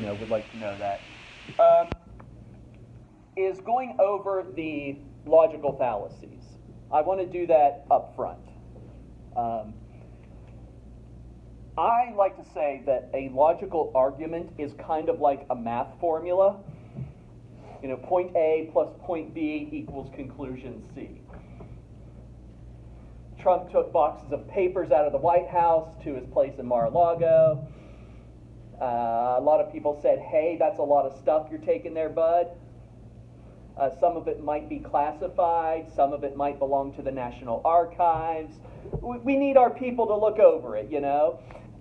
would like to know that, is going over the logical fallacies. I want to do that up front. I like to say that a logical argument is kind of like a math formula. Point A plus point B equals conclusion C. Trump took boxes of papers out of the White House to his place in Mar-a-Lago. A lot of people said, hey, that's a lot of stuff you're taking there, bud. Some of it might be classified. Some of it might belong to the National Archives. We need our people to look over it,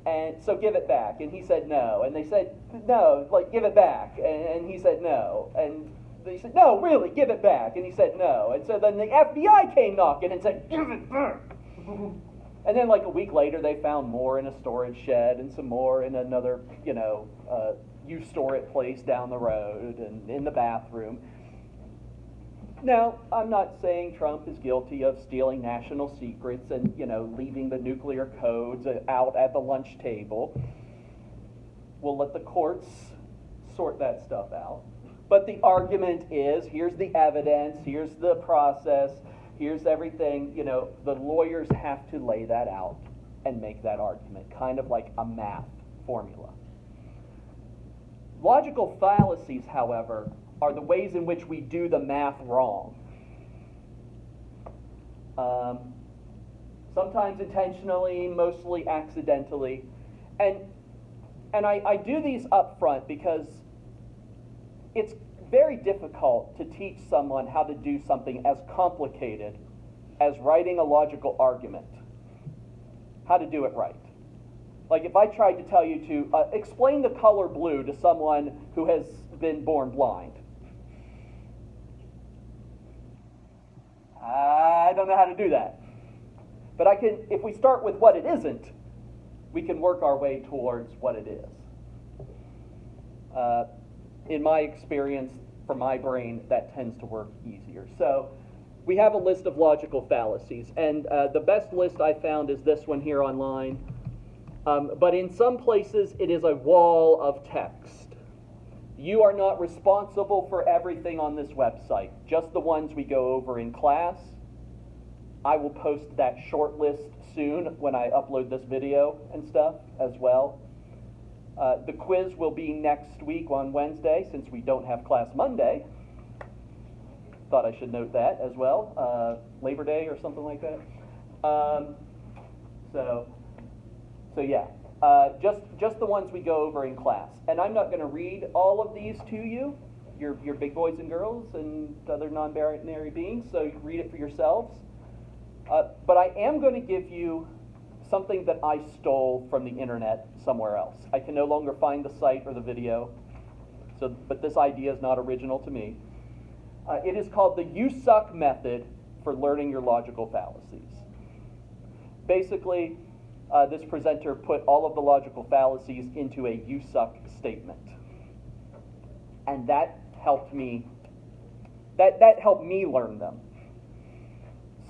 And so give it back. And he said no. And they said, no, give it back. And he said no. And they said, no, really, give it back. And he said no. And so then the FBI came knocking and said, give it back. And then a week later, they found more in a storage shed and some more in another, you store it place down the road and in the bathroom. Now, I'm not saying Trump is guilty of stealing national secrets and, leaving the nuclear codes out at the lunch table. We'll let the courts sort that stuff out. But the argument is, here's the evidence, here's the process, here's everything. The lawyers have to lay that out and make that argument, kind of like a math formula. Logical fallacies, however, are the ways in which we do the math wrong. Sometimes intentionally, mostly accidentally. And I do these up front because it's very difficult to teach someone how to do something as complicated as writing a logical argument, how to do it right. If I tried to tell you to explain the color blue to someone who has been born blind, I don't know how to do that. But I can, if we start with what it isn't, we can work our way towards what it is. In my experience, for my brain, that tends to work easier. So we have a list of logical fallacies, and the best list I found is this one here online. But in some places, it is a wall of text. You are not responsible for everything on this website, just the ones we go over in class. I will post that short list soon when I upload this video and stuff as well. The quiz will be next week on Wednesday, since we don't have class Monday. Thought I should note that as well. Labor Day or something like that. So yeah, just the ones we go over in class. And I'm not going to read all of these to you. You're big boys and girls and other non-binary beings, so you read it for yourselves. But I am going to give you something that I stole from the internet somewhere else. I can no longer find the site or the video, but this idea is not original to me. It is called the You Suck method for learning your logical fallacies. Basically, this presenter put all of the logical fallacies into a you suck statement. And that helped me, that helped me learn them.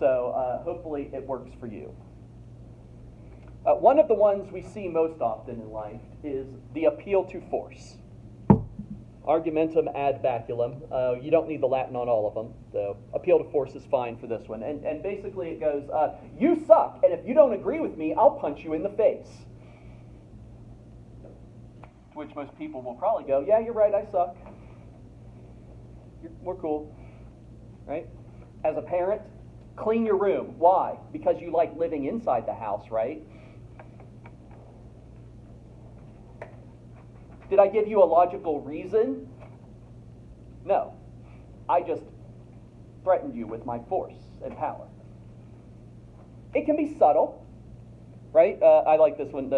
So hopefully it works for you. One of the ones we see most often in life is the appeal to force. Argumentum ad baculum. You don't need the Latin on all of them, so appeal to force is fine for this one. And basically it goes, you suck, and if you don't agree with me, I'll punch you in the face. To which most people will probably go, yeah, you're right, I suck. We're cool, right? As a parent, clean your room. Why? Because you like living inside the house, right? Did I give you a logical reason? No. I just threatened you with my force and power. It can be subtle, right? I like this one.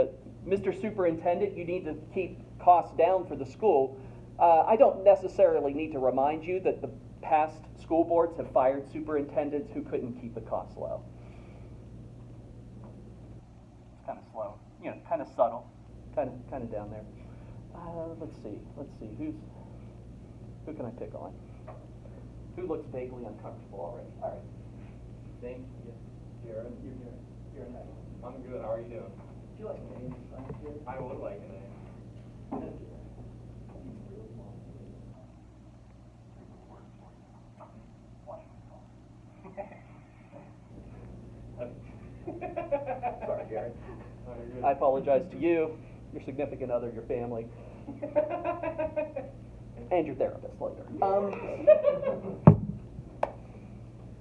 Mr. Superintendent, you need to keep costs down for the school. I don't necessarily need to remind you that the past school boards have fired superintendents who couldn't keep the costs low. It's kind of slow, kind of subtle, kind of down there. Let's see. Who can I pick on? Who looks vaguely uncomfortable already? All right. Name? Yeah. Jared. You're next. I'm good. How are you doing? Would you like a name? I would like a name. sorry. I apologize to you, your significant other, your family, and your therapist later.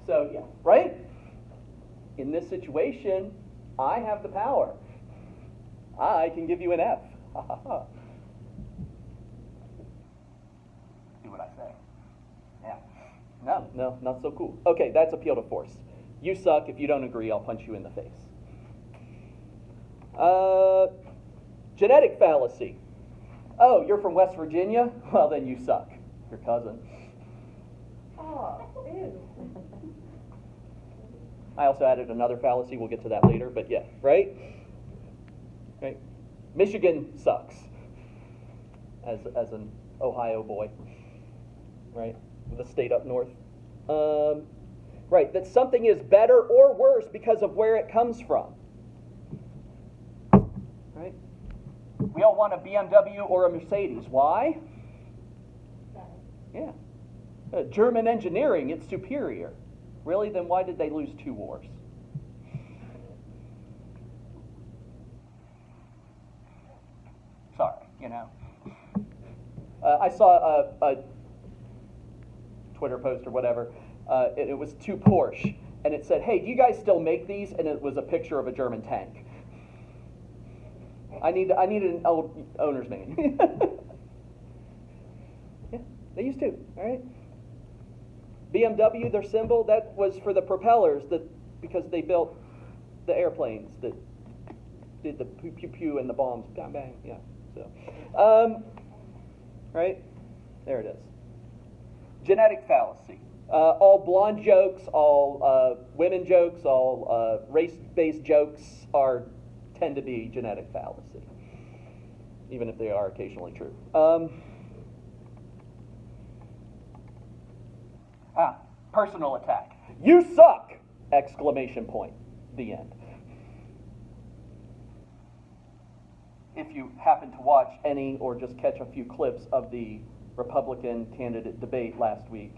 So, yeah, right? In this situation, I have the power. I can give you an F. Do what I say. Yeah. No, not so cool. Okay, that's appeal to force. You suck. If you don't agree, I'll punch you in the face. Genetic fallacy. Oh, you're from West Virginia? Well, then you suck. Your cousin. Oh, ew. I also added another fallacy. We'll get to that later, but yeah, right? Right. Michigan sucks. As an Ohio boy, right? The state up north. Right, that something is better or worse because of where it comes from. Right? We all want a BMW or a Mercedes. Why? Yeah. German engineering, it's superior. Really? Then why did they lose 2 wars? Sorry, you know. I saw a Twitter post or whatever. It was to Porsche, and it said, "Hey, do you guys still make these?" And it was a picture of a German tank. I need an old owner's manual. Yeah, they used to. All right. BMW, their symbol, that was for the propellers because they built the airplanes that did the pew pew pew and the bombs, bang bang. Yeah. So, right there it is. Genetic fallacy. All blonde jokes, all women jokes, all race-based jokes tend to be genetic fallacy, even if they are occasionally true. Personal attack. You suck! Exclamation point. The end. If you happen to watch any or just catch a few clips of the Republican candidate debate last week,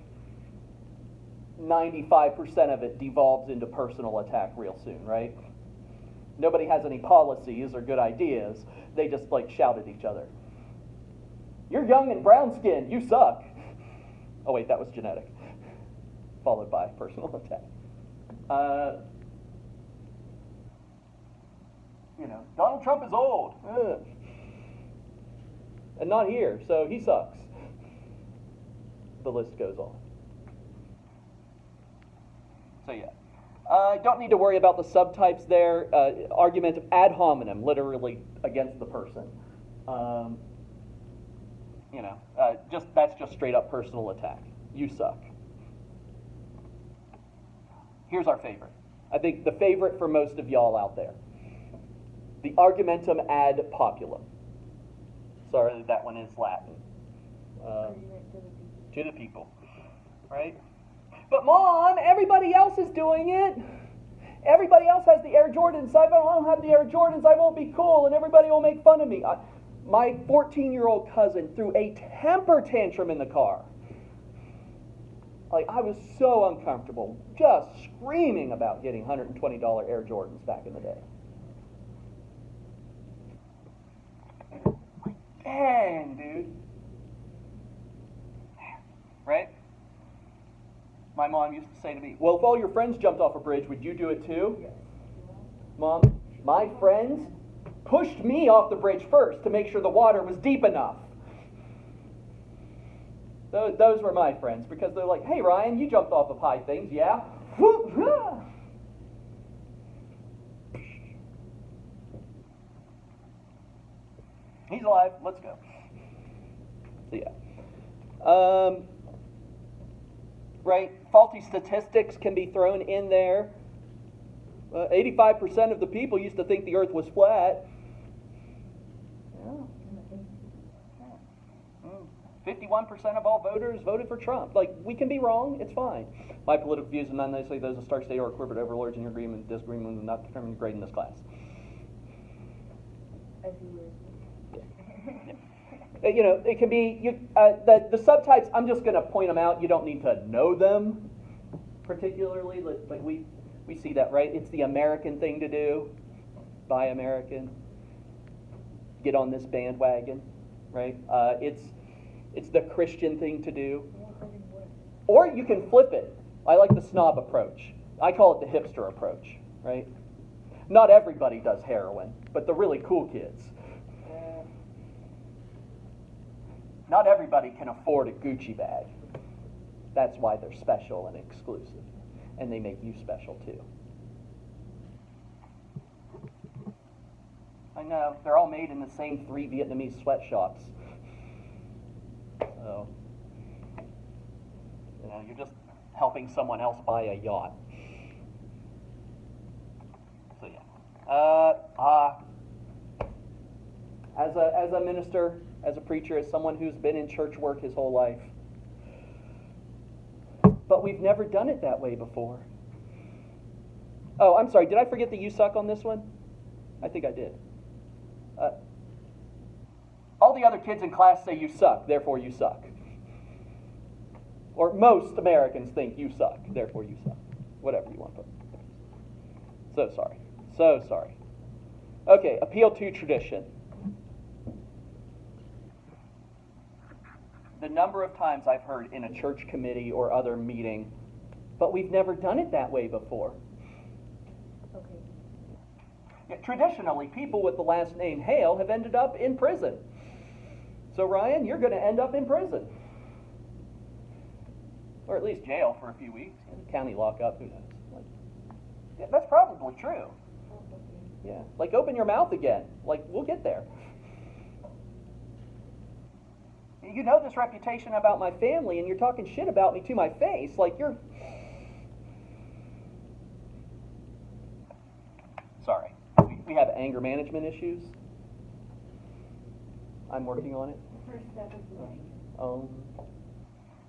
95% of it devolves into personal attack real soon, right? Nobody has any policies or good ideas. They just shout at each other. You're young and brown-skinned. You suck. Oh wait, that was genetic. Followed by personal attack. Donald Trump is old. And not here, so he sucks. The list goes on. So yeah. Don't need to worry about the subtypes there. Argument of ad hominem, literally against the person. That's just straight up personal attack. You suck. Here's our favorite. I think the favorite for most of y'all out there. The argumentum ad populum. Sorry, that one is Latin. To the people. Right? But Mom, everybody else is doing it. Everybody else has the Air Jordans. If I don't have the Air Jordans, I won't be cool, and everybody will make fun of me. My 14-year-old cousin threw a temper tantrum in the car. I was so uncomfortable, just screaming about getting $120 Air Jordans back in the day. Dang, dude. Right? My mom used to say to me, well, if all your friends jumped off a bridge, would you do it too? Yes. Mom, my friends pushed me off the bridge first to make sure the water was deep enough. Those were my friends, because they're like, hey, Ryan, you jumped off of high things, yeah? He's alive. Let's go. So, yeah. Right? Faulty statistics can be thrown in there. 85% of the people used to think the earth was flat. Yeah. 51% of all voters voted for Trump. We can be wrong. It's fine. My political views are not necessarily those of Stark State or corporate overlords, and your agreement and disagreement will not determine your grade in this class. It can be, the subtypes, I'm just going to point them out. You don't need to know them particularly. We see that, right? It's the American thing to do. Buy American. Get on this bandwagon, right? It's the Christian thing to do. Or you can flip it. I like the snob approach. I call it the hipster approach, right? Not everybody does heroin, but the really cool kids. Not everybody can afford a Gucci bag. That's why they're special and exclusive. And they make you special too. I know, they're all made in the same 3 Vietnamese sweatshops. So, you're just helping someone else buy a yacht. So yeah. As a minister, as a preacher, as someone who's been in church work his whole life, but we've never done it that way before. Oh, I'm sorry, did I forget the you suck on this one? I think I did. All the other kids in class say you suck, therefore you suck. Or most Americans think you suck, therefore you suck. Whatever you want to put. So sorry. So sorry. Okay, appeal to tradition. The number of times I've heard in a church committee or other meeting, but we've never done it that way before. Okay. Yeah, traditionally, people with the last name Hale have ended up in prison. So Ryan, you're going to end up in prison. Or at least jail for a few weeks. County lockup, who knows. Yeah, that's probably true. Yeah, like open your mouth again. Like, we'll get there. You know this reputation about my family, and you're talking shit about me to my face. Like, you're... Sorry. We have anger management issues. I'm working on it. The first step is learning.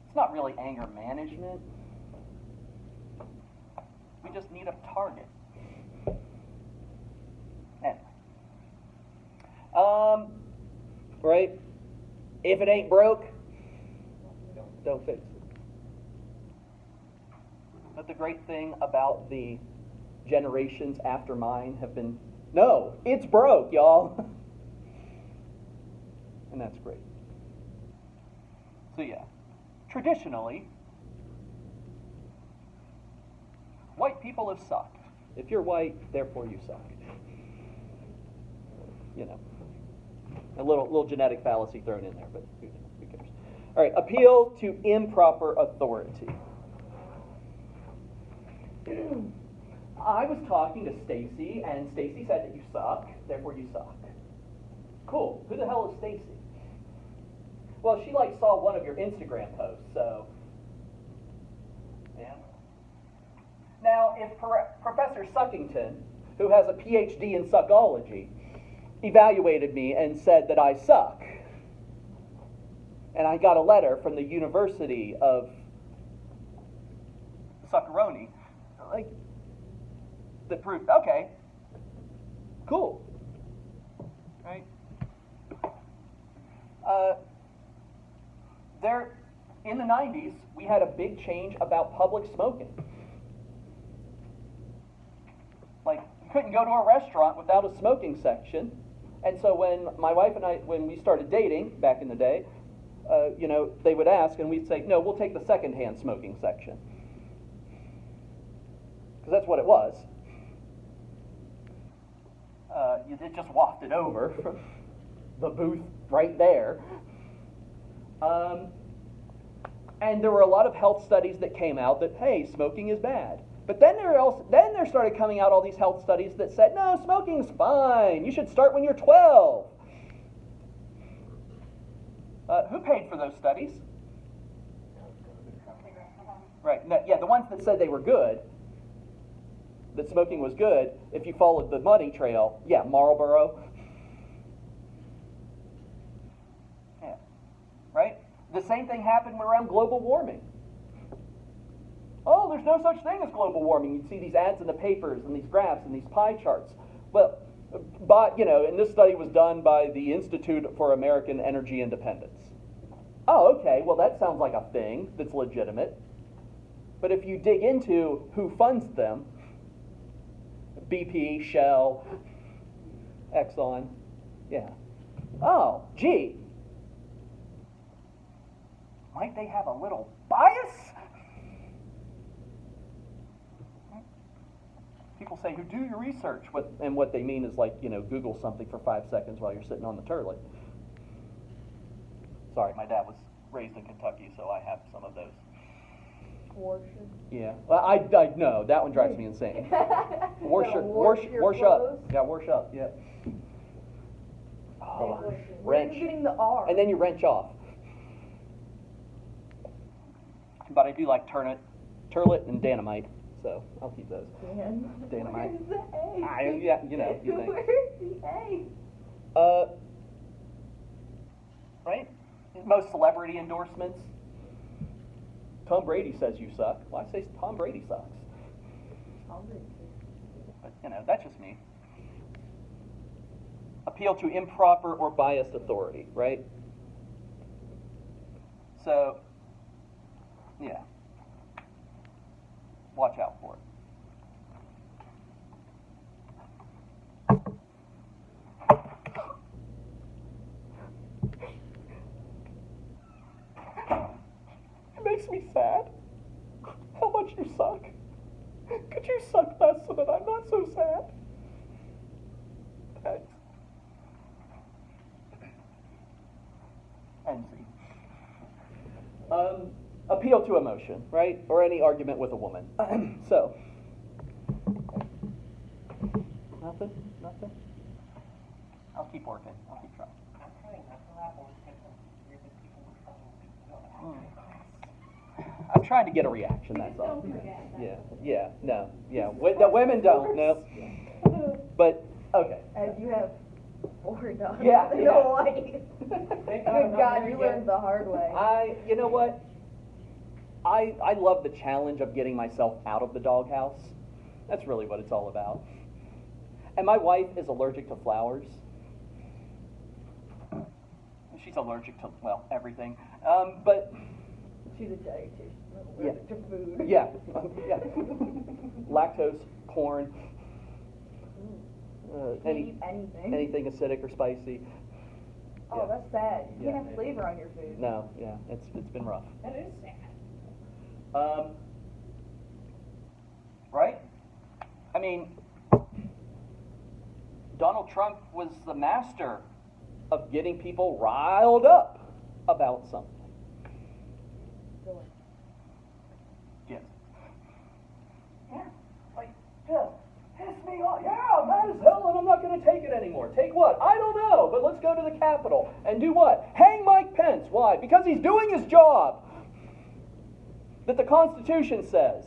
It's not really anger management. We just need a target. Anyway. Right? If it ain't broke, don't fix it. But the great thing about the generations after mine have been, no, it's broke, y'all. And that's great. So yeah, traditionally, white people have sucked. If you're white, therefore you suck. A little genetic fallacy thrown in there, but who cares? All right, appeal to improper authority. I was talking to Stacy, and Stacy said that you suck, therefore you suck. Cool. Who the hell is Stacy? Well, she saw one of your Instagram posts, so yeah. Now, if Professor Suckington, who has a PhD in suckology, evaluated me and said that I suck, and I got a letter from the University of Succaroni, that proved, okay, cool, right? In the 90s, we had a big change about public smoking. You couldn't go to a restaurant without a smoking section. And so when my wife and I, when we started dating back in the day, they would ask, and we'd say, no, we'll take the secondhand smoking section. Because that's what it was. It just wafted over from the booth right there. And there were a lot of health studies that came out that, hey, smoking is bad. But then there started coming out all these health studies that said, no, smoking's fine. You should start when you're 12. Who paid for those studies? Right. No, yeah, the ones that said they were good, that smoking was good, if you followed the money trail, yeah, Marlboro. Yeah. Right? The same thing happened around global warming. Oh, there's no such thing as global warming. You'd see these ads in the papers and these graphs and these pie charts. Well, and this study was done by the Institute for American Energy Independence. Oh, okay, well that sounds like a thing that's legitimate. But if you dig into who funds them, BP, Shell, Exxon. Yeah. Oh, gee. Might they have a little bias? People say, do your research. And what they mean is like, Google something for 5 seconds while you're sitting on the toilet. Sorry, my dad was raised in Kentucky, so I have some of those. Abortion. Yeah. Well, I no, that one drives me insane. Wash up. Yeah, wash up. Yeah. Oh, Where are wrench. you getting the R? And then you wrench off. But I do like turlet and dynamite, so I'll keep those. Dynamite. Where's the A? Yeah, you think. Where's the A? Right? Most celebrity endorsements. Tom Brady says you suck. Well, I say Tom Brady sucks. But, that's just me. Appeal to improper or biased authority, right? So, yeah. Watch out for it. It makes me sad how much you suck. Could you suck less so that I'm not so sad? Thanks. And see. Appeal to emotion, right? Or any argument with a woman. So. Nothing? I'll keep working. I'll keep trying. I'm trying to get a reaction, that's all. Yeah, no. The women don't, no. But, okay. As you have 4 dogs Yeah, in yeah. a life. Good God, you learned the hard way. You know what? I love the challenge of getting myself out of the doghouse. That's really what it's all about. And my wife is allergic to flowers. She's allergic to, everything. But... She's a dietitian. Allergic to food. Yeah. Lactose, corn, Can't eat anything. anything acidic or spicy. Oh, that's sad. You Yeah. can't have flavor on your food. No, yeah, it's been rough. That is sad. Right? I mean, Donald Trump was the master of getting people riled up about something. Yes. Yeah, just piss me off. Yeah, I'm mad as hell and I'm not going to take it anymore. Take what? I don't know, but let's go to the Capitol and do what? Hang Mike Pence. Why? Because he's doing his job that the Constitution says.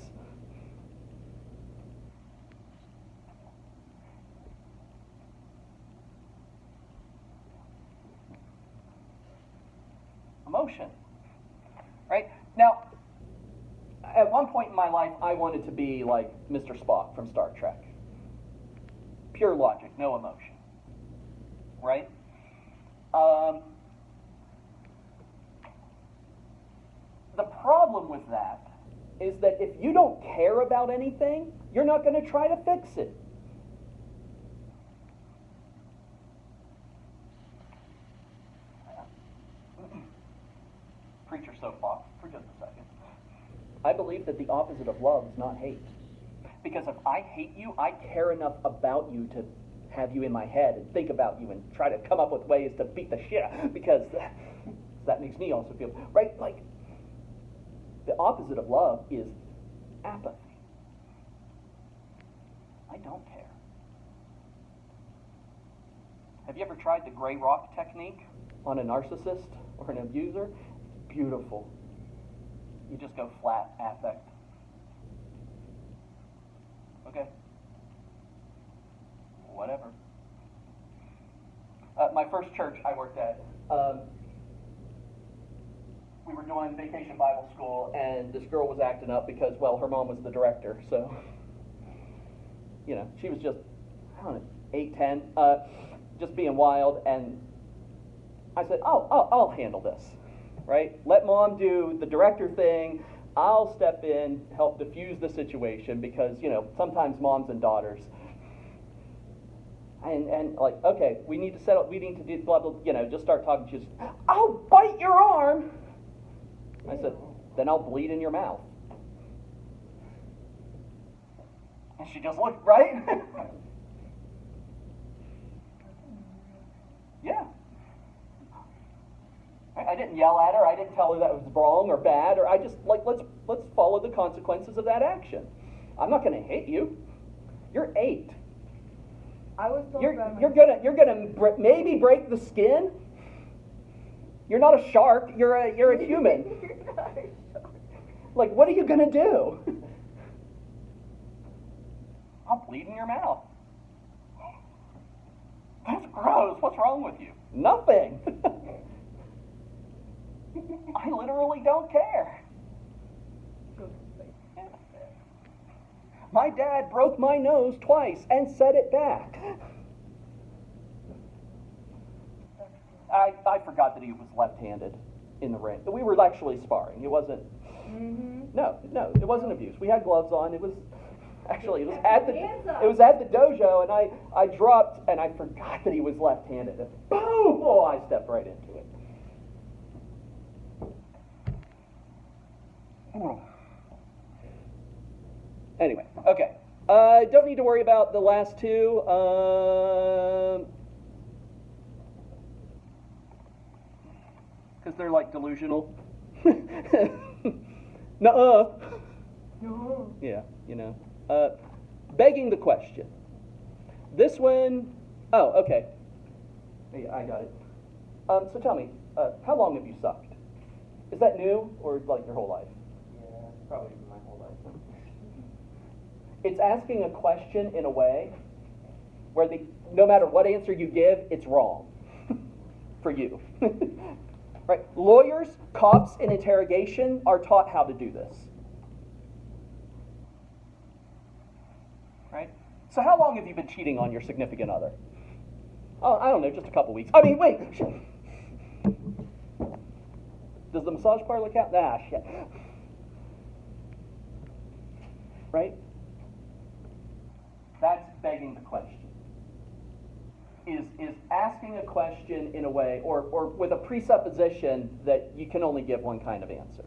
Emotion. Right? Now, at one point in my life, I wanted to be like Mr. Spock from Star Trek. Pure logic, no emotion. Right? The problem with that is that if you don't care about anything, you're not going to try to fix it. Preacher soapbox for just a second. I believe that the opposite of love is not hate. Because if I hate you, I care enough about you to have you in my head and think about you and try to come up with ways to beat the shit out of you, because that makes me also feel, right? Like, the opposite of love is apathy. I don't care. Have you ever tried the gray rock technique on a narcissist or an abuser? It's beautiful. You just go flat affect. Okay. Whatever. My first church I worked at, we were doing vacation Bible school, and this girl was acting up because, well, her mom was the director, so, she was just, I don't know, 8, 10, just being wild, and I said, I'll handle this, right? Let mom do the director thing. I'll step in, help diffuse the situation, because, sometimes moms and daughters, And like, okay, we need to settle, we need to do blah, blah, just start talking. She goes, I'll bite your arm. I said, then I'll bleed in your mouth. And she just looked, right? Yeah. I didn't yell at her. I didn't tell her that was wrong or bad. Or I just let's follow the consequences of that action. I'm not going to hit you. You're 8. I was told You're gonna maybe break the skin. You're not a shark. You're a human. You're not a shark. Like, what are you gonna do? I'll bleed in your mouth. That's gross. What's wrong with you? Nothing. I literally don't care. My dad broke my nose twice and set it back. I forgot that he was left-handed in the ring. We were actually sparring. It wasn't. Mm-hmm. No, it wasn't abuse. We had gloves on. It was at the dojo, and I dropped, and I forgot that he was left-handed. And boom! Oh, I stepped right into it. Anyway, okay. Don't need to worry about the last two. Because they're like delusional. Nuh-uh. No. Yeah, begging the question. This one, oh, okay. Yeah, I got it. So tell me, how long have you sucked? Is that new, or like your whole life? Yeah, probably my whole life. It's asking a question in a way where no matter what answer you give, it's wrong for you. Right? Lawyers, cops in interrogation are taught how to do this. Right? So how long have you been cheating on your significant other? Oh, I don't know, just a couple weeks. I mean, wait. Does the massage parlor count? Nah, shit. Right? That's begging the question. Is asking a question in a way, or with a presupposition that you can only give one kind of answer.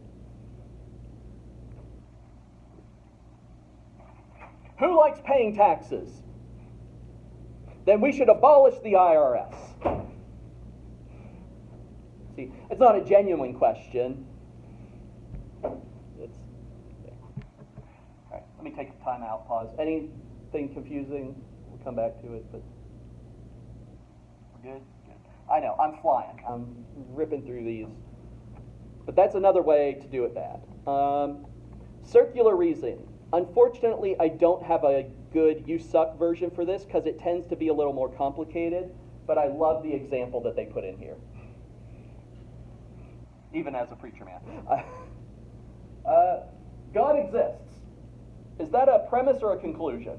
Who likes paying taxes? Then we should abolish the IRS. See, it's not a genuine question. It's, yeah. All right, let me take a time out, pause. Anything confusing? We'll come back to it, but we're good? Good. I know, I'm flying. I'm ripping through these. But that's another way to do it bad. Circular reasoning. Unfortunately, I don't have a good you suck version for this because it tends to be a little more complicated, but I love the example that they put in here. Even as a preacher man. God exists. Is that a premise or a conclusion?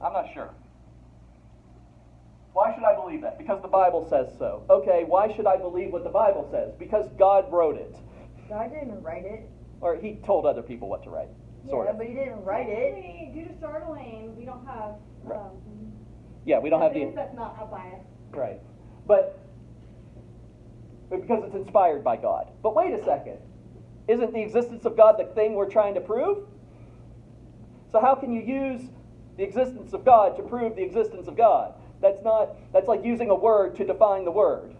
I'm not sure. Why should I believe that? Because the Bible says so. Okay, why should I believe what the Bible says? Because God wrote it. God didn't write it. Or he told other people what to write. Sort of. But he didn't write it. Actually, due to startling, we don't have Right. Yeah, we don't have the... evidence that's not a bias. Right. But because it's inspired by God. But wait a second. Isn't the existence of God the thing we're trying to prove? So how can you use the existence of God to prove the existence of God? That's like using a word to define the word.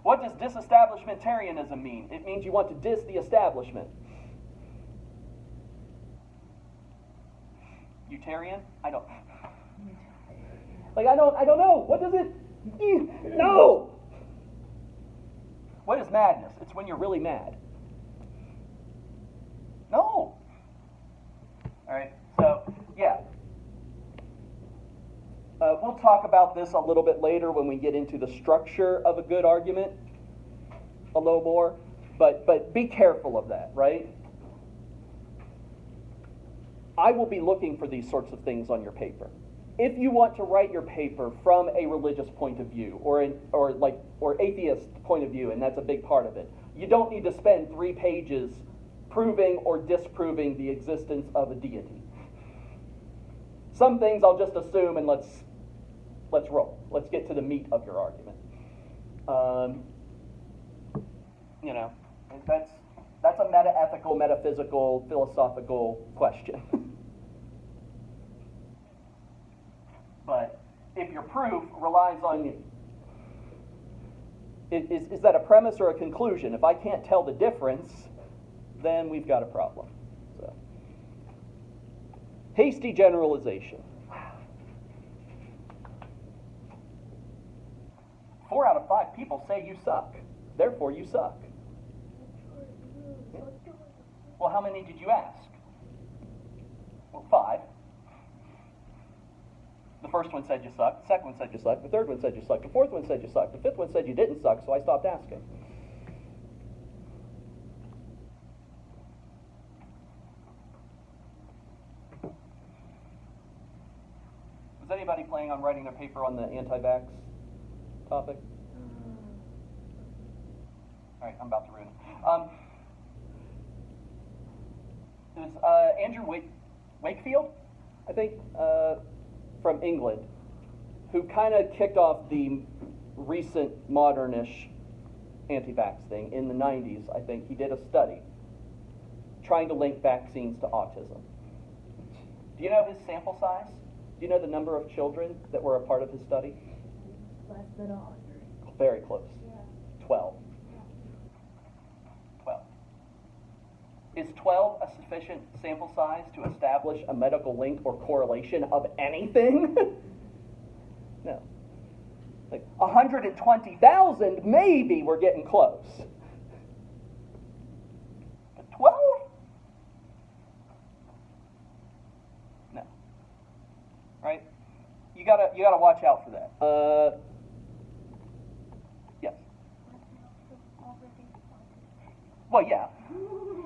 What does disestablishmentarianism mean? It means you want to diss the establishment. Utarian? I don't know. What does it? No. What is madness? It's when you're really mad. No. All right. So yeah. We'll talk about this a little bit later when we get into the structure of a good argument a little more, but be careful of that, right? I will be looking for these sorts of things on your paper. If you want to write your paper from a religious point of view or atheist point of view, and that's a big part of it, you don't need to spend 3 pages proving or disproving the existence of a deity. Some things I'll just assume and let's roll. Let's get to the meat of your argument. You know, that's a meta-ethical, metaphysical, philosophical question. But if your proof relies on is that a premise or a conclusion? If I can't tell the difference, then we've got a problem. So, hasty generalization. 4 out of 5 people say you suck. Therefore, you suck. Well, how many did you ask? Well, 5. The first one said you suck. The second one said you suck. The third one said you suck. The fourth one said you suck. The fifth one said you didn't suck, so I stopped asking. Was anybody planning on writing their paper on the anti-vax topic? All right, I'm about to ruin it. It was Andrew Wakefield, I think, from England, who kind of kicked off the recent modernish anti-vax thing in the 90s. I think he did a study trying to link vaccines to autism. Do you know his sample size? Do you know the number of children that were a part of his study? Less than 100. Very close. Yeah. 12. 12. Is 12 a sufficient sample size to establish a medical link or correlation of anything? No. Like 120,000, maybe we're getting close. But 12? No. Right? You gotta watch out for that. Yes. Well, yeah.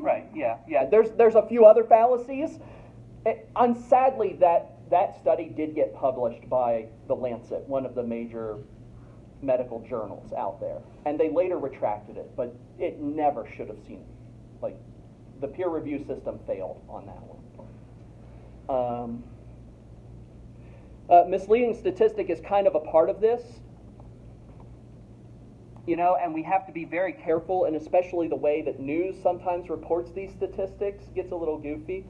Right, yeah. There's a few other fallacies. And sadly, that study did get published by The Lancet, one of the major medical journals out there. And they later retracted it, but it never should have seen it. Like, the peer review system failed on that one. Misleading statistic is kind of a part of this. You know, and we have to be very careful, and especially the way that news sometimes reports these statistics gets a little goofy.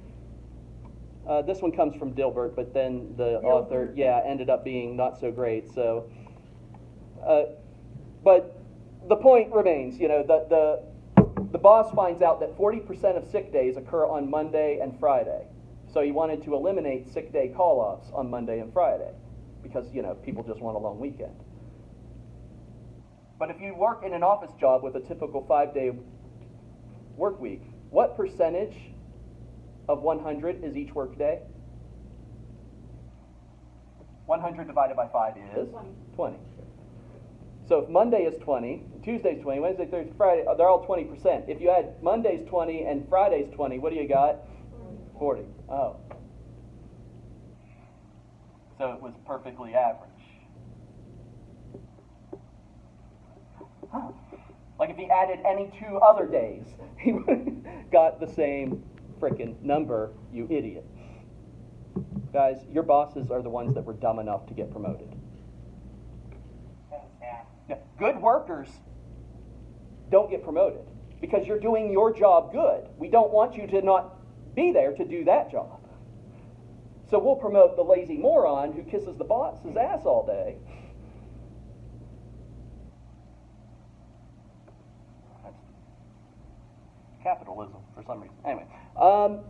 This one comes from Dilbert, but then the author, ended up being not so great. So, but the point remains, you know, the boss finds out that 40% of sick days occur on Monday and Friday. So he wanted to eliminate sick day call-offs on Monday and Friday because, you know, people just want a long weekend. But if you work in an office job with a typical 5-day work week, what percentage of 100 is each work day? 100 divided by 5 is? 20. So if Monday is 20, Tuesday's 20, Wednesday, Thursday, Friday, they're all 20%. If you add Monday's 20 and Friday's 20, what do you got? 40. Oh. So it was perfectly average. Huh. Like if he added any 2 other days, he would have got the same frickin' number, you idiot. Guys, your bosses are the ones that were dumb enough to get promoted. Yeah. Good workers don't get promoted because you're doing your job good. We don't want you to not be there to do that job. So we'll promote the lazy moron who kisses the boss's ass all day. That's capitalism for some reason. Anyway, so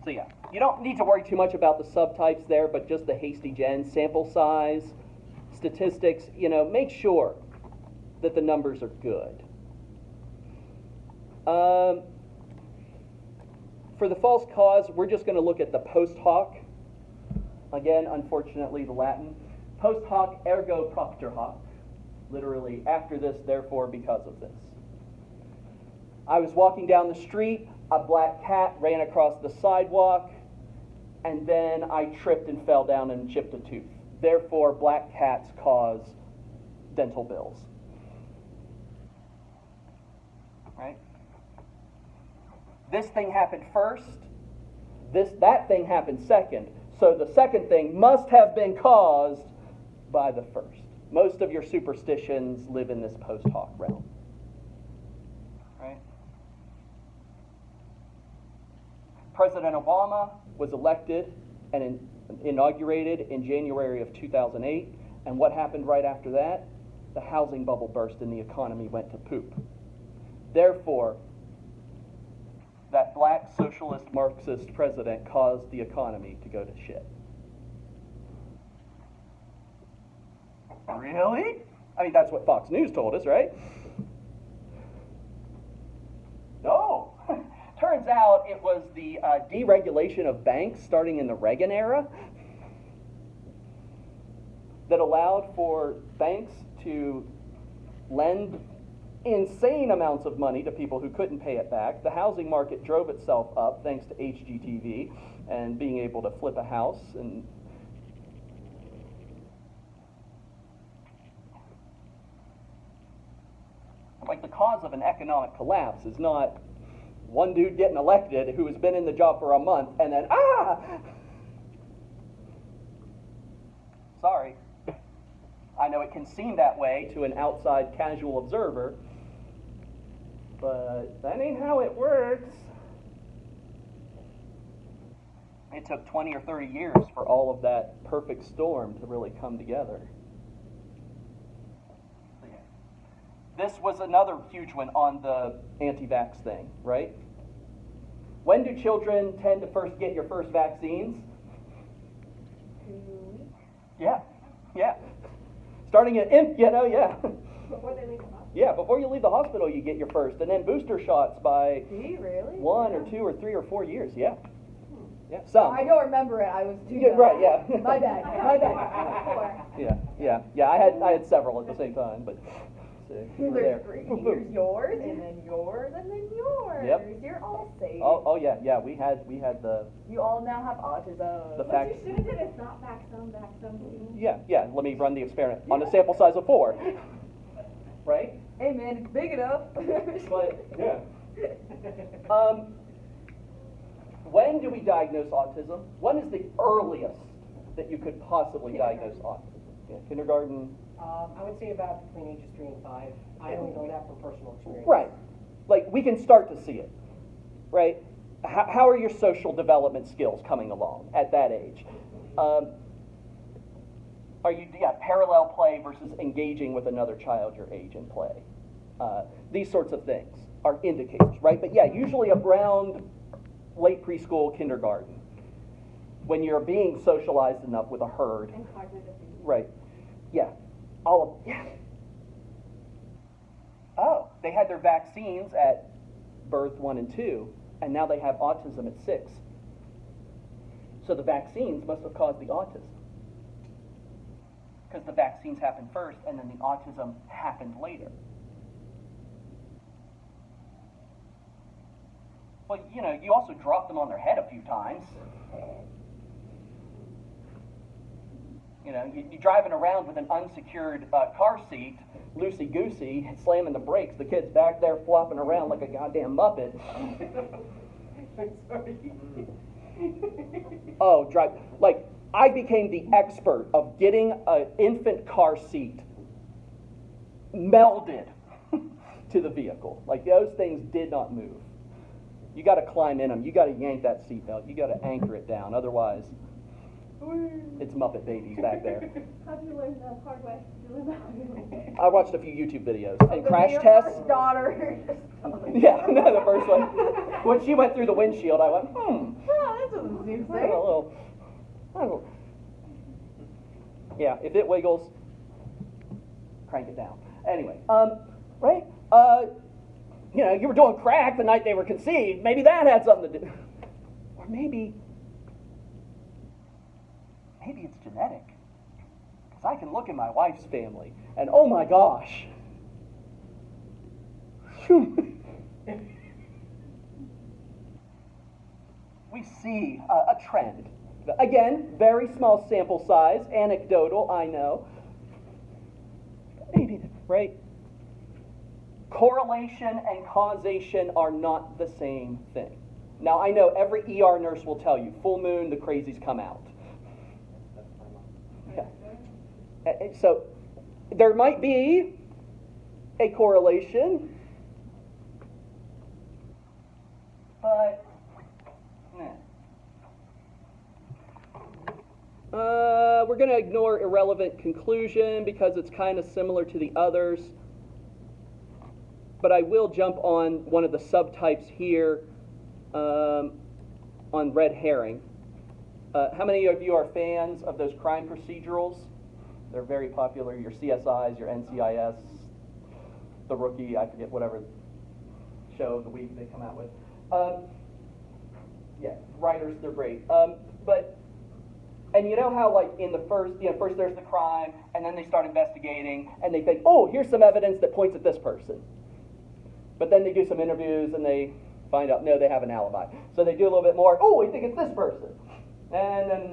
yeah, you don't need to worry too much about the subtypes there, but just the hasty gen, sample size, statistics, you know, make sure that the numbers are good. For the false cause, we're just going to look at the post hoc. Again, unfortunately, the Latin. Post hoc ergo propter hoc. Literally, after this, therefore, because of this. I was walking down the street, a black cat ran across the sidewalk, and then I tripped and fell down and chipped a tooth. Therefore, black cats cause dental bills. Right? This thing happened first, That thing happened second. So the second thing must have been caused by the first. Most of your superstitions live in this post hoc realm. Right? President Obama was elected and inaugurated in January of 2008. And what happened right after that? The housing bubble burst and the economy went to poop. Therefore, that black socialist Marxist president caused the economy to go to shit. Really? I mean, that's what Fox News told us, right? No. Turns out it was the deregulation of banks starting in the Reagan era that allowed for banks to lend insane amounts of money to people who couldn't pay it back. The housing market drove itself up thanks to HGTV and being able to flip a house. And like, the cause of an economic collapse is not one dude getting elected who has been in the job for a month and then, sorry. I know it can seem that way to an outside casual observer, but that ain't how it works. It took 20 or 30 years for all of that perfect storm to really come together. This was another huge one on the anti-vax thing, right? When do children tend to first get your first vaccines? 2 weeks. Yeah. Starting at yeah. Before they leave the hospital. Yeah, before you leave the hospital, you get your first, and then booster shots by Do you really? 1 or 2 or 3 or 4 years. Yeah. Some. I don't remember it. I was too Yeah, young. right. Yeah. My bad. Yeah. I had several at the same time, but you were there. There's 3. Here's yours, and then yours, and then yours. Yep. You're all safe. Oh yeah. We had the You all now have autism. The What fact. you should have did is not back some. Yeah. Let me run the experiment on a sample size of 4. Right. Hey man, it's big enough. But yeah. When do we diagnose autism? When is the earliest that you could possibly diagnose autism? Yeah, kindergarten. I would say about between ages 3 and 5. I only know that from personal experience. Right. Like, we can start to see it, right? How are your social development skills coming along at that age? Are you, parallel play versus engaging with another child your age in play? These sorts of things are indicators, right? But yeah, usually around late preschool, kindergarten, when you're being socialized enough with a herd. And cognitive thinking. Right. Yeah. Oh, they had their vaccines at birth 1 and 2, and now they have autism at 6. So the vaccines must have caused the autism. Because the vaccines happened first, and then the autism happened later. Well, you also dropped them on their head a few times. You're driving around with an unsecured car seat, loosey-goosey, slamming the brakes. The kid's back there flopping around like a goddamn Muppet. Oh, I became the expert of getting an infant car seat melded to the vehicle. Like, those things did not move. You got to climb in them. You got to yank that seatbelt. You got to anchor it down. Otherwise, it's Muppet babies back there. How'd you learn the hard way? Did you learn that? I watched a few YouTube videos and Your crash tests. first daughter. Yeah, no, the first one. When she went through the windshield, I went, Oh, that doesn't seem I don't know. Yeah, if it wiggles, crank it down. Anyway, right? You were doing crack the night they were conceived. Maybe that had something to do. Or maybe it's genetic. Because I can look at my wife's family, and oh my gosh. We see a trend. Again, very small sample size, anecdotal, I know. Maybe, right? Correlation and causation are not the same thing. Now, I know every ER nurse will tell you, full moon, the crazies come out. Okay. So, there might be a correlation, but we're going to ignore irrelevant conclusion because it's kind of similar to the others. But I will jump on one of the subtypes here on red herring. How many of you are fans of those crime procedurals? They're very popular. Your CSIs, your NCIS, The Rookie, I forget whatever show of the week they come out with. Yeah, writers, they're great. And you know how, like, in the first there's the crime, and then they start investigating, and they think, oh, here's some evidence that points at this person. But then they do some interviews, and they find out, no, they have an alibi. So they do a little bit more, oh, we think it's this person. And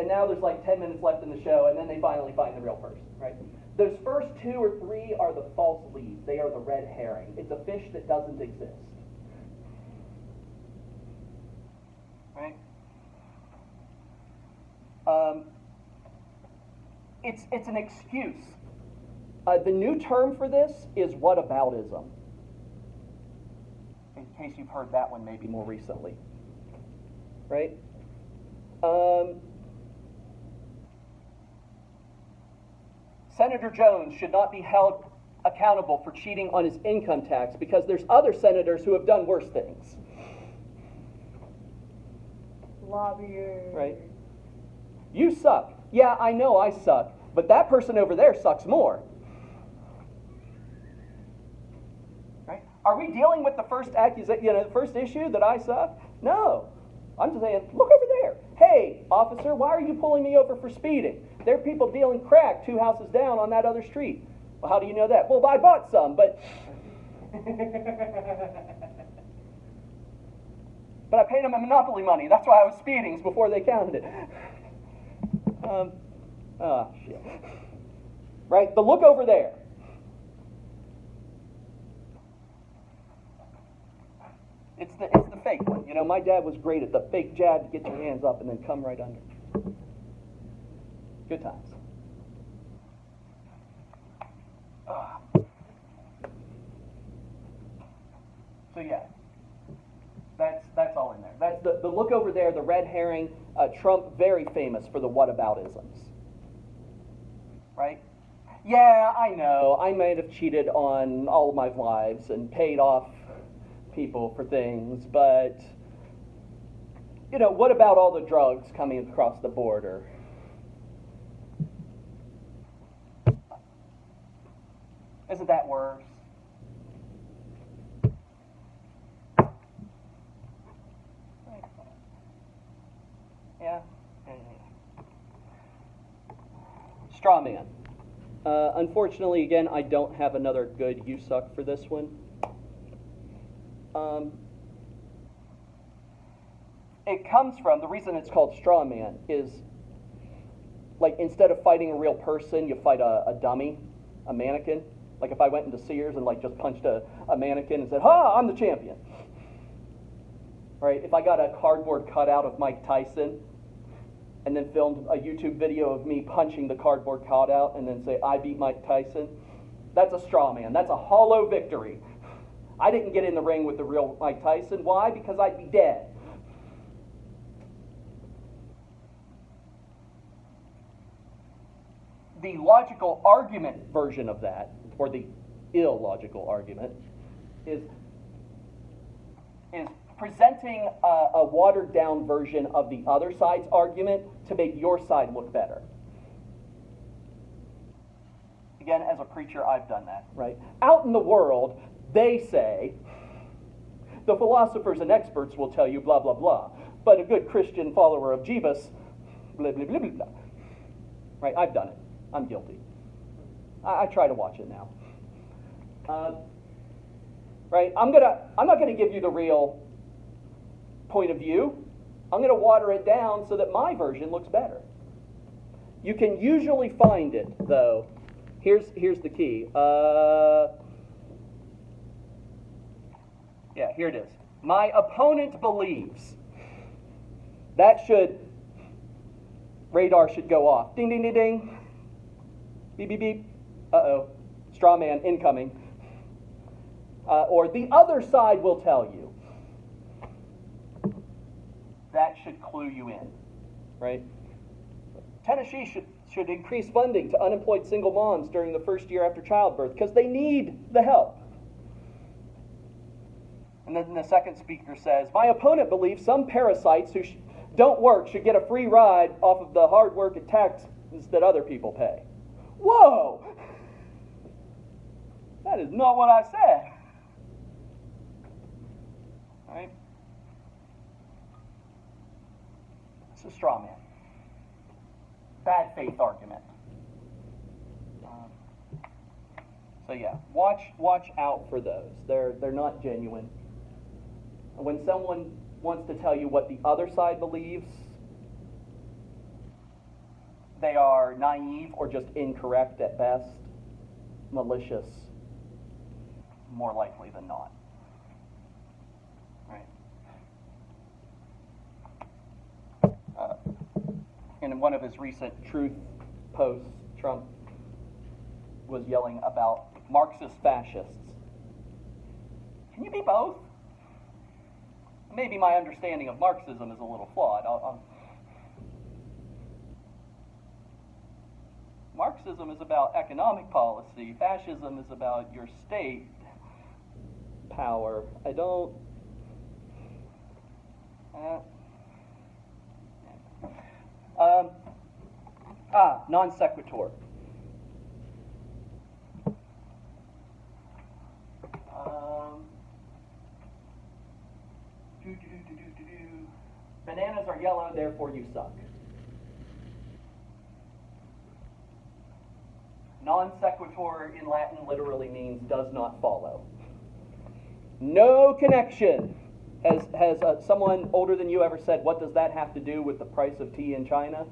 now there's like 10 minutes left in the show, and then they finally find the real person, right? Those first 2 or 3 are the false leads. They are the red herring. It's a fish that doesn't exist. Right? It's an excuse. The new term for this is whataboutism. In case you've heard that one maybe more recently. Right? Senator Jones should not be held accountable for cheating on his income tax because there's other senators who have done worse things. Lobbying. Right? You suck. Yeah, I know I suck, but that person over there sucks more. Right? Are we dealing with the first the first issue that I suck? No. I'm just saying, look over there. Hey, officer, why are you pulling me over for speeding? There are people dealing crack 2 houses down on that other street. Well, how do you know that? Well, I bought some, but I paid them a monopoly money. That's why I was speeding before they counted it. Shit. Right? The look over there. It's the fake one. You know, my dad was great at the fake jab to get your hands up and then come right under. Good times. So yeah, that's all in there. That's the look over there, the red herring. Trump, very famous for the whataboutisms. Right? Yeah, I know. I might have cheated on all of my wives and paid off people for things, but you know, what about all the drugs coming across the border? Isn't that worse? Yeah. Straw man. Unfortunately, again, I don't have another good you suck for this one. It comes from, the reason it's called straw man is, like, instead of fighting a real person, you fight a dummy, a mannequin. Like if I went into Sears and like just punched a mannequin and said, ha, I'm the champion. Right? If I got a cardboard cutout of Mike Tyson and then filmed a YouTube video of me punching the cardboard cutout and then say, I beat Mike Tyson, that's a straw man. That's a hollow victory. I didn't get in the ring with the real Mike Tyson. Why? Because I'd be dead. The logical argument version of that, or the illogical argument, is presenting a watered-down version of the other side's argument to make your side look better. Again, as a preacher, I've done that, right? Out in the world, they say, the philosophers and experts will tell you blah, blah, blah, but a good Christian follower of Jesus, blah, blah, blah, blah, blah. Right? I've done it. I'm guilty. I try to watch it now. Right? I'm not gonna give you the real point of view. I'm gonna water it down so that my version looks better. You can usually find it, though. Here's the key. Yeah, here it is. My opponent believes. That radar should go off. Ding, ding, ding, ding. Beep, beep, beep. Uh-oh. Straw man incoming. Or the other side will tell you. That should clue you in, right? Tennessee should increase funding to unemployed single moms during the first year after childbirth because they need the help. And then the second speaker says, my opponent believes some parasites who don't work should get a free ride off of the hard work and taxes that other people pay. Whoa! That is not what I said. All right? It's a straw man. Bad faith argument. So yeah, watch out for those. They're not genuine. When someone wants to tell you what the other side believes, they are naive or just incorrect at best, malicious, more likely than not. Right? In one of his recent truth posts, Trump was yelling about Marxist fascists. Can you be both? Maybe my understanding of Marxism is a little flawed. Marxism is about economic policy. Fascism is about your state power. I don't... non sequitur. Bananas are yellow, therefore you suck. Non sequitur in Latin literally means does not follow. No connection. Has someone older than you ever said, what does that have to do with the price of tea in China?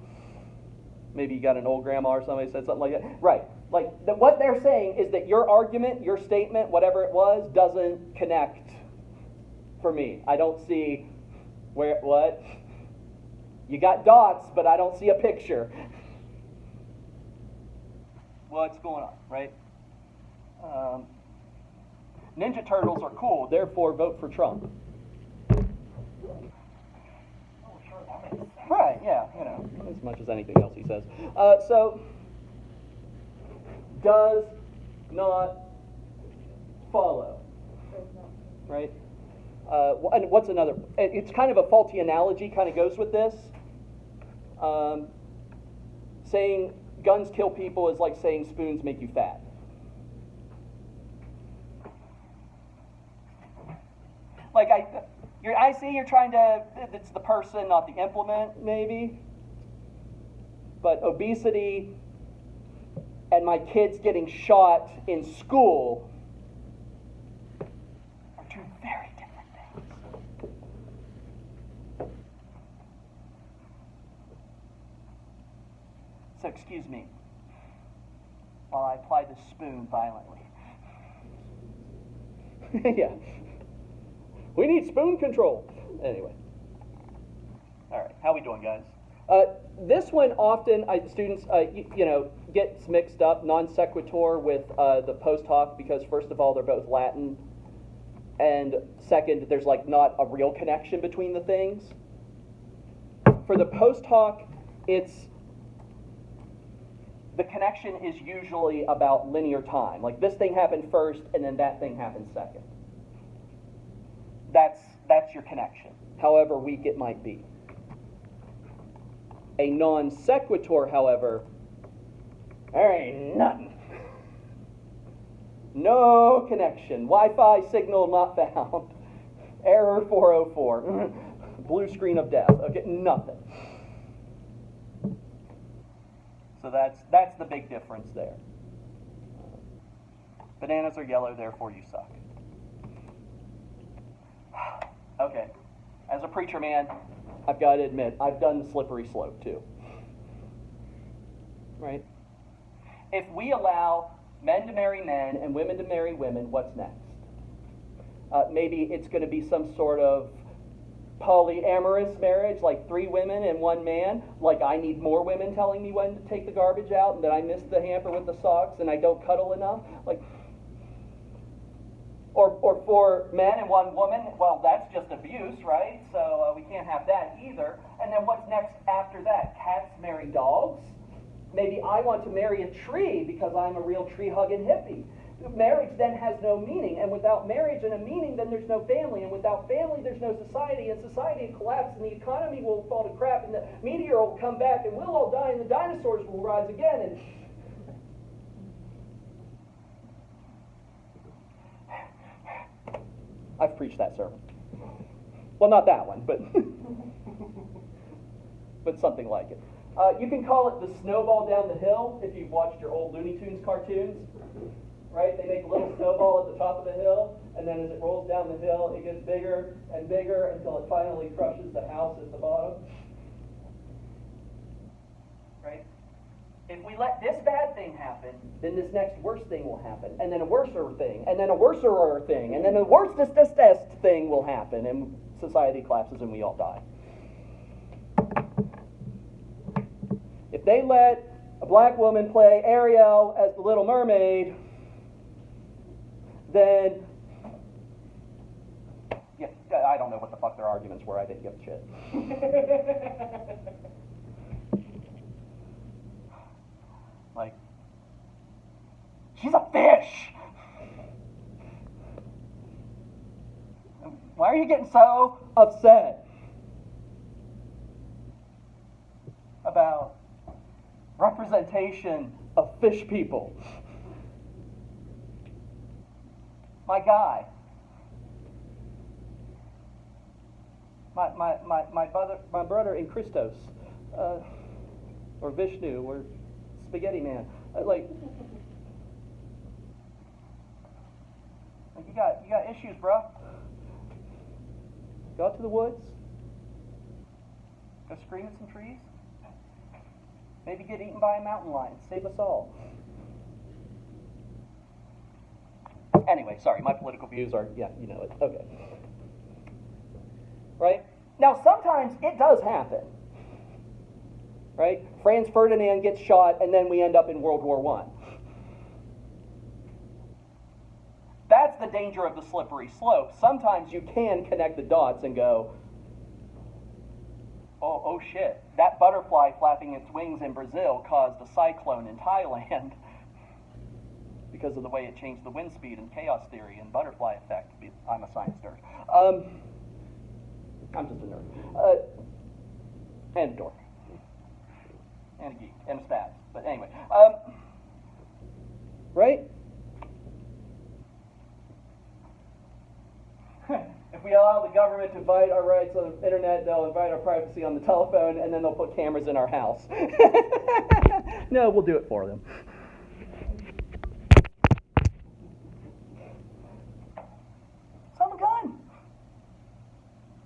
Maybe you got an old grandma or somebody said something like that. Right. Like, what they're saying is that your argument, your statement, whatever it was, doesn't connect for me. I don't see what? You got dots, but I don't see a picture. What's going on, right? Ninja Turtles are cool, therefore vote for Trump. Right, yeah, as much as anything else he says. So, does not follow, right? And what's another? It's kind of a faulty analogy, kind of goes with this. Saying guns kill people is like saying spoons make you fat. Like I see you're trying to, it's the person, not the implement, maybe. But obesity and my kids getting shot in school are two very different things. So excuse me while I apply the spoon violently. Yeah. We need spoon control. Anyway. All right. How we doing, guys? This one often students gets mixed up, non sequitur, with the post hoc, because first of all they're both Latin, and second there's like not a real connection between the things. For the post hoc, the connection is usually about linear time. Like this thing happened first, and then that thing happened second. That's your connection, however weak it might be. A non sequitur, however, there ain't nothing. No connection. Wi-Fi signal not found. Error 404. Blue screen of death. Okay, nothing. So that's the big difference there. Bananas are yellow, therefore you suck. Okay, as a preacher man, I've got to admit, I've done the slippery slope too. Right? If we allow men to marry men and women to marry women, what's next? Maybe it's going to be some sort of polyamorous marriage, like 3 women and 1 man. Like I need more women telling me when to take the garbage out, and that I missed the hamper with the socks, and I don't cuddle enough. Like, or 4 men and 1 woman. Well, that's just abuse, right? So we can't have that either. And then what's next after that? Cats marry dogs. Maybe I want to marry a tree because I'm a real tree-hugging hippie. Marriage then has no meaning, and without marriage and a meaning, then there's no family, and without family, there's no society, and society will collapse, and the economy will fall to crap, and the meteor will come back, and we'll all die, and the dinosaurs will rise again, and... I've preached that sermon. Well, not that one, but but something like it. You can call it the snowball down the hill if you've watched your old Looney Tunes cartoons. Right? They make a little snowball at the top of the hill, and then as it rolls down the hill, it gets bigger and bigger until it finally crushes the house at the bottom. Right? If we let this bad thing happen, then this next worse thing will happen, and then a worser thing, and then a worser thing, and then a worstest thing will happen, and society collapses and we all die. If they let a black woman play Ariel as the Little Mermaid, then, yeah, I don't know what the fuck their arguments were. I didn't give a shit. Like, she's a fish. Why are you getting so upset about representation of fish people? My guy, my brother in Christos, or Vishnu, or Spaghetti Man, like you got issues, bro. Go out to the woods, go scream at some trees, maybe get eaten by a mountain lion. Save us all. Anyway, sorry, my political views are, yeah, you know it. Okay. Right? Now, sometimes it does happen. Right? Franz Ferdinand gets shot, and then we end up in World War I. That's the danger of the slippery slope. Sometimes you can connect the dots and go, oh shit, that butterfly flapping its wings in Brazil caused a cyclone in Thailand. Because of the way it changed the wind speed and chaos theory and butterfly effect. I'm a science nerd. I'm just a nerd. And a dork. And a geek. And a spaz. But anyway. Right? If we allow the government to invite our rights on the internet, they'll invite our privacy on the telephone, and then they'll put cameras in our house. No, we'll do it for them. Sell a gun.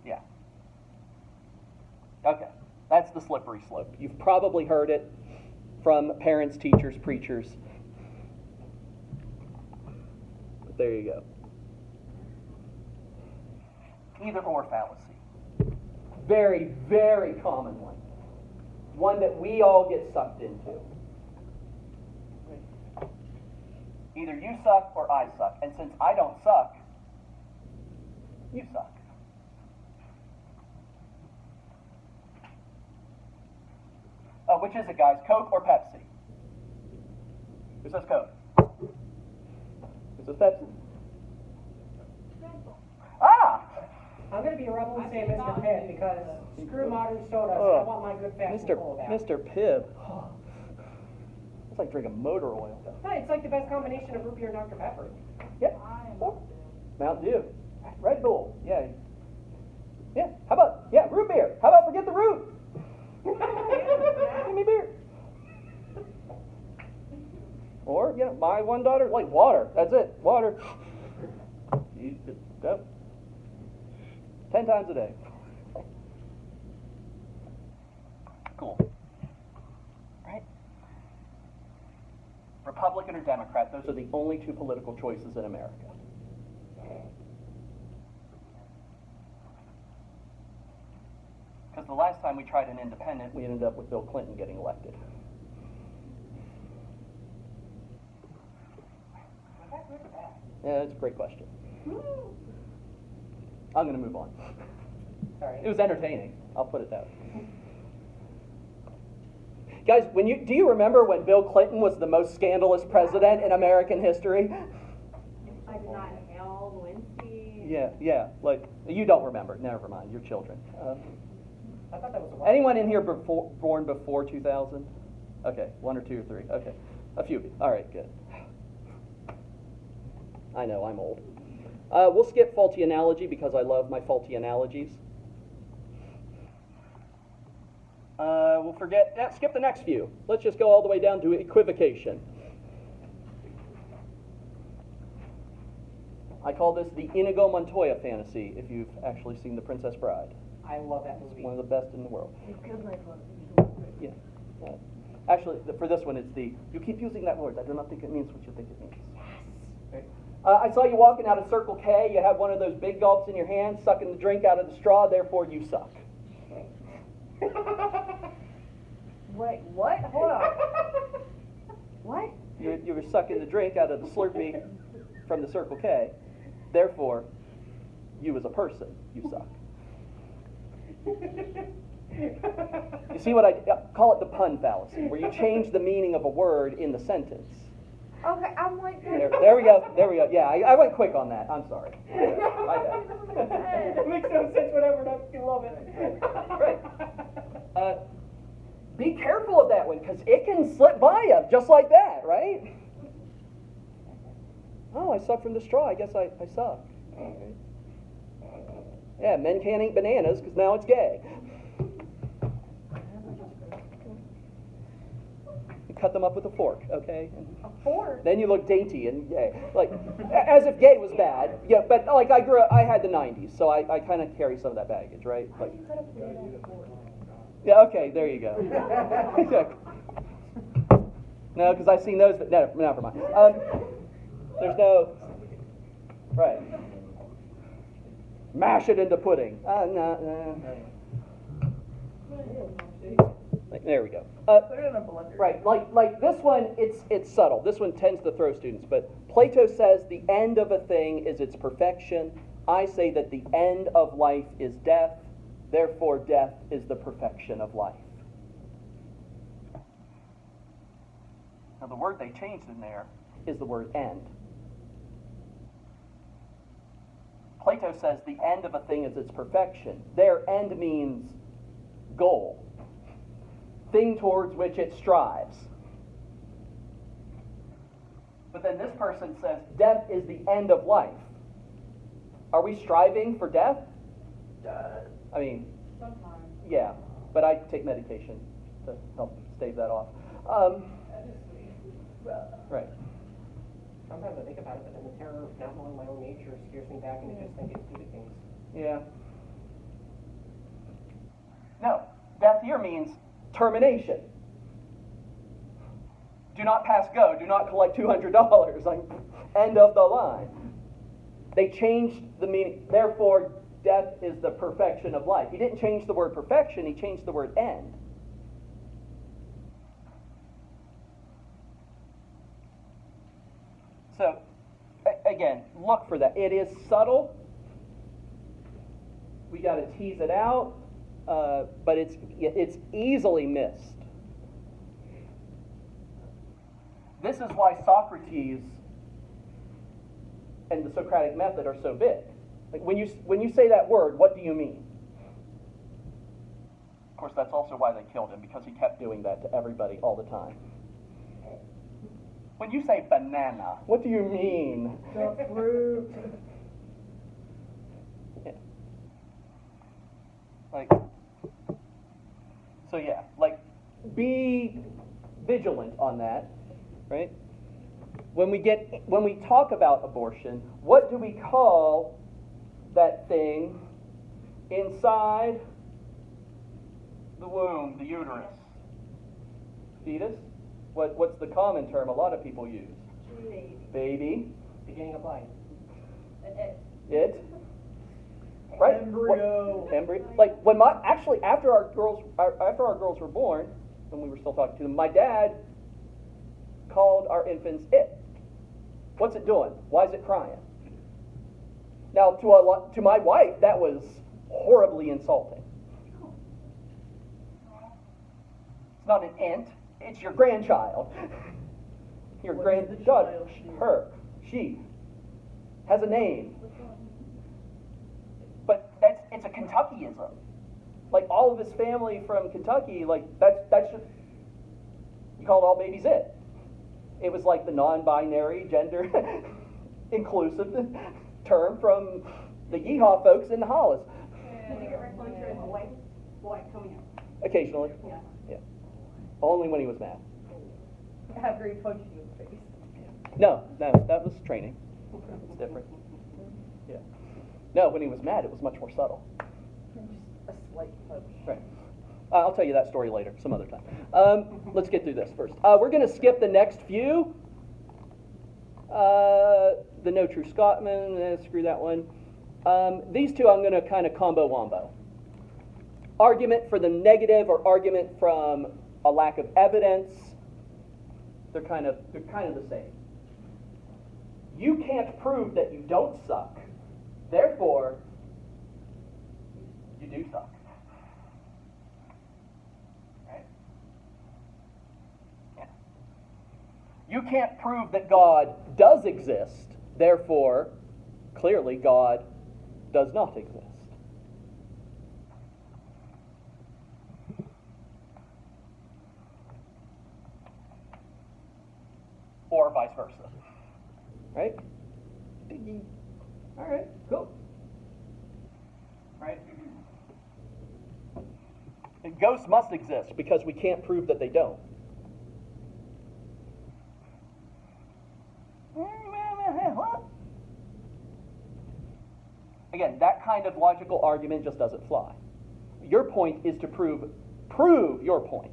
Yeah. Okay. That's the slippery slope. You've probably heard it from parents, teachers, preachers. But there you go. Either or fallacy. Very, very common one. One that we all get sucked into. Either you suck or I suck. And since I don't suck, you suck. Which is it, guys? Coke or Pepsi? Who says Coke? Who says Pepsi? Ah! I'm going to be a rebel and say Mr. Pibb because screw modern sodas. I want my good fast and cold out. Mr. Pibb. It's like drinking motor oil. Hey, it's like the best combination of root beer and Dr. Pepper. Yep. Mountain Dew. Red Bull. Yeah. Yeah. How about, root beer. How about forget the root? Give me beer. Or, my one daughter, like water. That's it. Water. You just go. 10 times a day. Cool. Right? Republican or Democrat, those are the only two political choices in America. Because the last time we tried an independent, we ended up with Bill Clinton getting elected. Was that good or bad? Yeah, that's a great question. I'm going to move on. Sorry. It was entertaining. I'll put it that way. Guys, do you remember when Bill Clinton was the most scandalous president in American history? I did not inhale Lewinsky. Yeah. Like, you don't remember. Never mind. You're children. I thought that was a Anyone in here born before 2000? Okay, 1 or 2 or 3. Okay, a few of you. All right, good. I know, I'm old. We'll skip faulty analogy because I love my faulty analogies. We'll skip the next few. Let's just go all the way down to equivocation. I call this the Inigo Montoya fantasy, if you've actually seen The Princess Bride. I love that movie. One of the best in the world. Yeah. Actually, for this one, it's the, you keep using that word. I do not think it means what you think it means. Yes. I saw you walking out of Circle K. You have one of those big gulps in your hand, sucking the drink out of the straw, therefore you suck. Wait, what? Hold on. What? You were sucking the drink out of the Slurpee from the Circle K, therefore you as a person, you suck. You see what I call it the pun fallacy, where you change the meaning of a word in the sentence. Okay, I'm like... There we go. Yeah, I went quick on that. I'm sorry. My bad. It makes no sense whatever, I love it. Right. Be careful of that one, because it can slip by you, just like that, right? Oh, I suck from the straw. I guess I suck. Okay. Yeah, men can't eat bananas, because now it's gay. You cut them up with a fork, okay? A fork? Then you look dainty and gay. Like, as if gay was bad. Yeah, but like I had the 90s, so I kind of carry some of that baggage, right? How Like, do you cut a potato on a fork? yeah, okay, there you go. No, because I've seen those, but no, never mind. There's no, right. Mash it into pudding. No. Like, there we go. Put it in a blender. Right, like this one, it's subtle. This one tends to throw students, but Plato says the end of a thing is its perfection. I say that the end of life is death. Therefore, death is the perfection of life. Now, the word they changed in there is the word end. Plato says the end of a thing is its perfection. Their end means goal, thing towards which it strives. But then this person says death is the end of life. Are we striving for death? I mean, Sometimes. yeah, but I take medication to help stave that off. Right. Sometimes I think about it, but then the terror of not knowing my own nature scares me back into just thinking stupid things. Yeah. No, death here means termination. Do not pass go. Do not collect $200. Like, end of the line. They changed the meaning. Therefore, death is the perfection of life. He didn't change the word perfection. He changed the word end. So, again, look for that. It is subtle. We got to tease it out, but it's easily missed. This is why Socrates and the Socratic method are so big. Like when you say that word, what do you mean? Of course, that's also why they killed him, because he kept doing that to everybody all the time. When you say banana, what do you mean? The fruit. Yeah. Like, be vigilant on that, right? When we talk about abortion, what do we call that thing inside the womb, the uterus? Fetus? What's the common term a lot of people use? Baby. Baby. Beginning of life. It. Right? Embryo. Like when after our girls were born, when we were still talking to them, my dad called our infants it. What's it doing? Why is it crying? Now, to my wife, that was horribly insulting. It's not an int, it's your grandchild. Your granddaughter, she has a name. But it's a Kentuckyism. Like all of his family from Kentucky, like that's just, you called all babies it. It was like the non-binary, gender inclusive term from the Yeehaw folks in the Hollis. Did you get referred to as boy coming up? Occasionally. Yeah. Only when he was mad. After he punched you in the face. No, that was training. It's different. Yeah. No, when he was mad, it was much more subtle. Just a slight punch. Right. I'll tell you that story later, some other time. Let's get through this first. We're going to skip the next few. The No True Scotsman, screw that one. These two I'm going to kind of combo wombo. Argument for the negative or argument from a lack of evidence. They're kind of the same. You can't prove that you don't suck. Therefore, you do suck. Right? Yeah. You can't prove that God does exist. Therefore, clearly God does not exist. Or vice versa. Right? All right, cool. Right? And ghosts must exist because we can't prove that they don't. What? Again, that kind of logical argument just doesn't fly. Your point is to prove your point.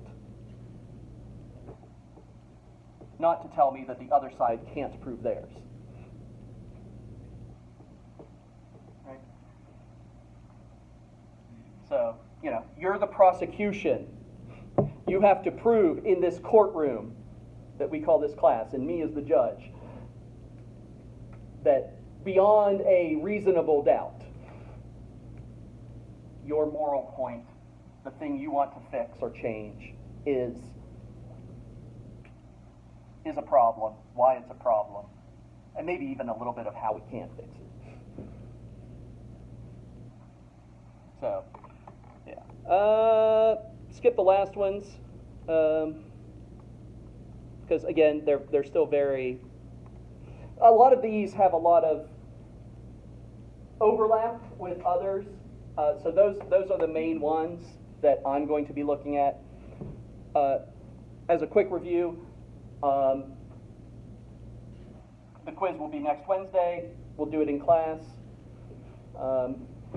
Not to tell me that the other side can't prove theirs. Right? So, you're the prosecution. You have to prove in this courtroom that we call this class, and me as the judge, that beyond a reasonable doubt, your moral point, the thing you want to fix or change, is a problem, why it's a problem, and maybe even a little bit of how we can fix it. So, yeah. Skip the last ones, because again, they're still very. A lot of these have a lot of overlap with others, so those are the main ones that I'm going to be looking at. As a quick review. The quiz will be next Wednesday. We'll do it in class.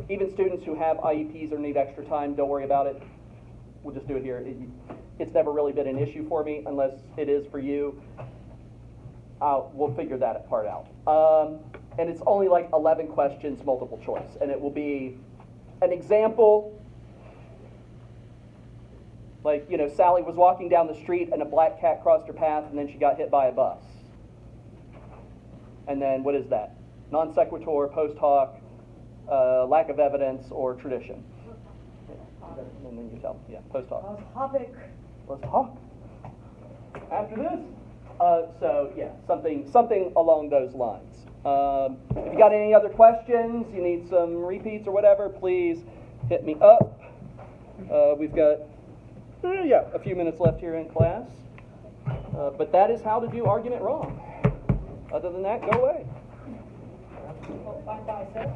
Even students who have IEPs or need extra time, don't worry about it. We'll just do it here. It's never really been an issue for me unless it is for you. We'll figure that part out. And it's only like 11 questions, multiple choice. And it will be an example. Like, Sally was walking down the street and a black cat crossed her path and then she got hit by a bus. And then what is that? Non sequitur, post hoc, lack of evidence, or tradition. Yeah. And then you tell, post hoc. Post hoc. After this? Something along those lines. If you got any other questions, you need some repeats or whatever, please hit me up. We've got a few minutes left here in class. But that is how to do argument wrong. Other than that, go away. Bye-bye, sir.